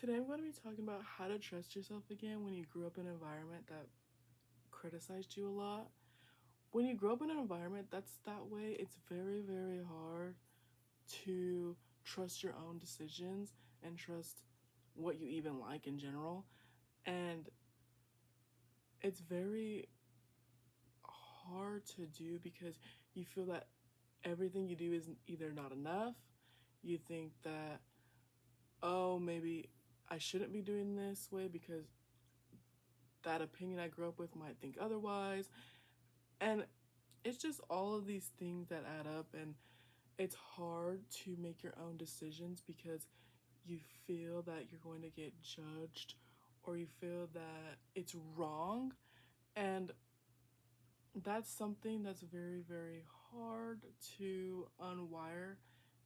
Today I'm going to be talking about how to trust yourself again when you grew up in an environment that criticized you a lot. When you grow up in an environment that's that way, it's very, very hard to trust your own decisions and trust what you even like in general. And it's very hard to do because you feel that everything you do is either not enough. You think that, oh, maybe I shouldn't be doing this way because that opinion I grew up with might think otherwise. And it's just all of these things that add up, and it's hard to make your own decisions because you feel that you're going to get judged or you feel that it's wrong. And that's something that's very, very hard to unwire,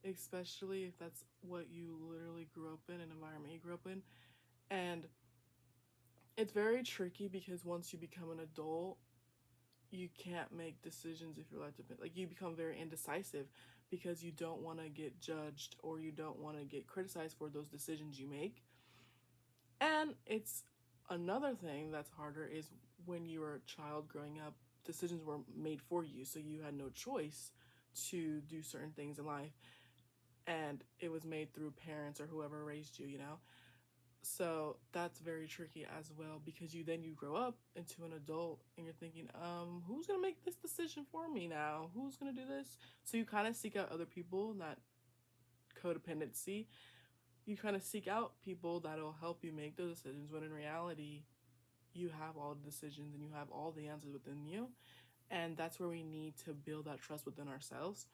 especially if that's what you literally grew up in, an environment you grew up in. And it's very tricky because once you become an adult, you can't make decisions if you're allowed to. Like, you become very indecisive because you don't want to get judged or you don't want to get criticized for those decisions you make. And it's another thing that's harder is when you were a child growing up, decisions were made for you, so you had no choice to do certain things in life, and it was made through parents or whoever raised you. So that's very tricky as well because you grow up into an adult and you're thinking, who's gonna make this decision for me now? Who's gonna do this? So you kind of seek out other people, that codependency. You kind of seek out people that'll help you make those decisions when in reality you have all the decisions and you have all the answers within you. And that's where we need to build that trust within ourselves.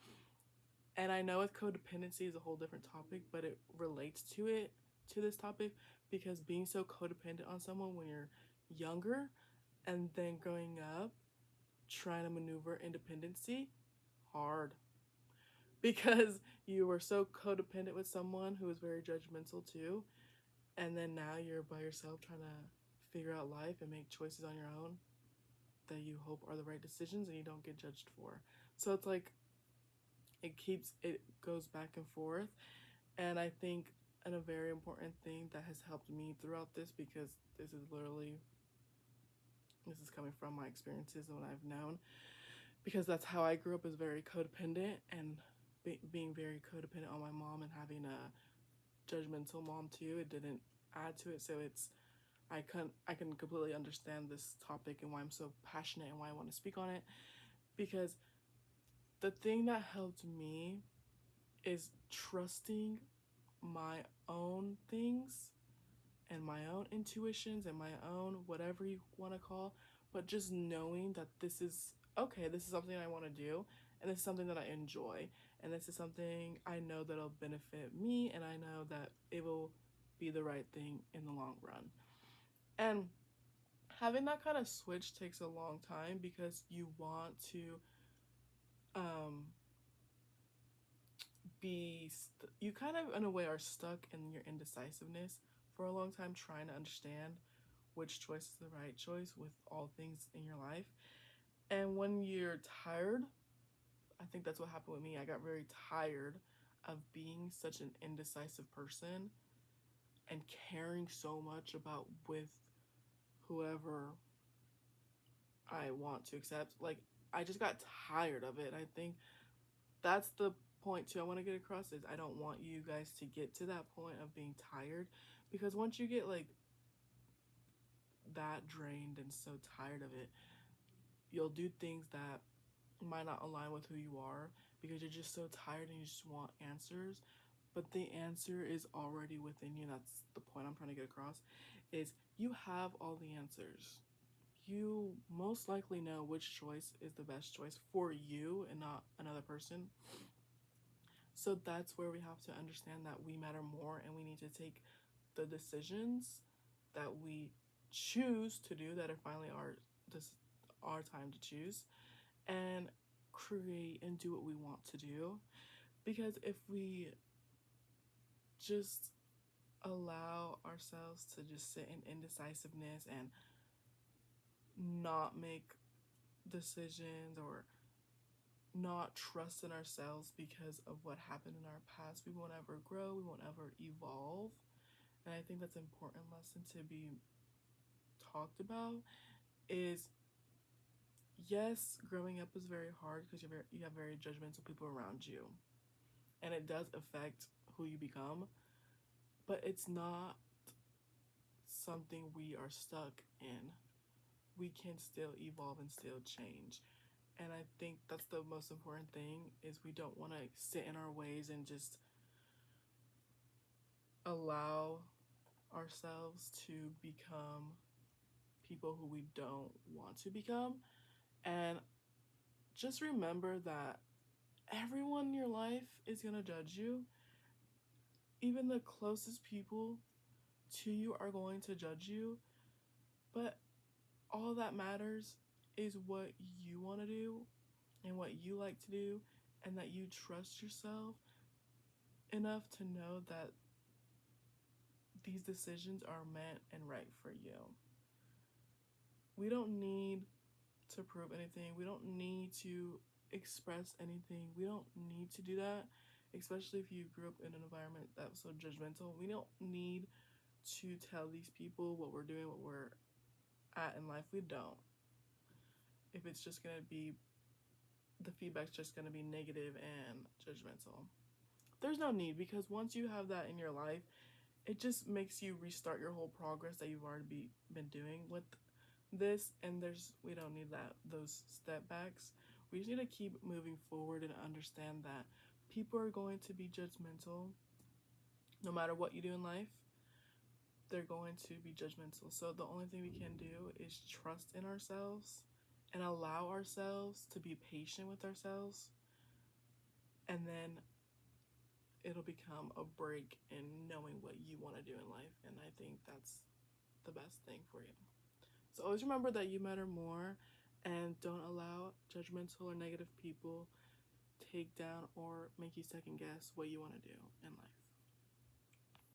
And I know with codependency is a whole different topic, but it relates to this topic because being so codependent on someone when you're younger and then growing up trying to maneuver independency, hard. Because you were so codependent with someone who was very judgmental too, and then now you're by yourself trying to figure out life and make choices on your own that you hope are the right decisions and you don't get judged for. So it's like it goes back and forth. And I think a very important thing that has helped me throughout this, because this is coming from my experiences and what I've known, because that's how I grew up, is very codependent, and being very codependent on my mom and having a judgmental mom too, it didn't add to it. So I can completely understand this topic and why I'm so passionate and why I want to speak on it, because the thing that helped me is trusting my own things and my own intuitions and my own whatever you want to call, but just knowing that this is okay, this is something I want to do, and this is something that I enjoy, and this is something I know that'll benefit me, and I know that it will be the right thing in the long run. And having that kind of switch takes a long time because you want to um you kind of in a way are stuck in your indecisiveness for a long time, trying to understand which choice is the right choice with all things in your life. And when you're tired, I think that's what happened with me. I got very tired of being such an indecisive person and caring so much about with whoever I want to accept. Like, I just got tired of it. I think that's the point too I want to get across, is I don't want you guys to get to that point of being tired, because once you get like that drained and so tired of it, you'll do things that might not align with who you are because you're just so tired and you just want answers. But the answer is already within you. That's the point I'm trying to get across, is you have all the answers. You most likely know which choice is the best choice for you and not another person. So that's where we have to understand that we matter more and we need to take the decisions that we choose to do, that are finally our time to choose, and create and do what we want to do. Because if we just allow ourselves to just sit in indecisiveness and not make decisions or not trust in ourselves because of what happened in our past, we won't ever grow, we won't ever evolve. And I think that's an important lesson to be talked about is, yes, growing up is very hard because you have very judgmental people around you, and it does affect who you become, but it's not something we are stuck in. We can still evolve and still change. And I think that's the most important thing is we don't want to sit in our ways and just allow ourselves to become people who we don't want to become. And just remember that everyone in your life is going to judge you. Even the closest people to you are going to judge you. But all that matters is what you want to do and what you like to do, and that you trust yourself enough to know that these decisions are meant and right for you. We don't need to prove anything. We don't need to express anything. We don't need to do that, especially if you grew up in an environment that was so judgmental. We don't need to tell these people what we're doing, what we're at in life. We don't. If it's just going to be, the feedback's just going to be negative and judgmental. There's no need, because once you have that in your life, it just makes you restart your whole progress that you've already been doing with this, and we don't need those step backs. We just need to keep moving forward and understand that people are going to be judgmental. No matter what you do in life, they're going to be judgmental. So the only thing we can do is trust in ourselves and allow ourselves to be patient with ourselves, and then it'll become a break in knowing what you want to do in life. And I think that's the best thing for you. So always remember that you matter more, and don't allow judgmental or negative people take down or make you second guess what you want to do in life.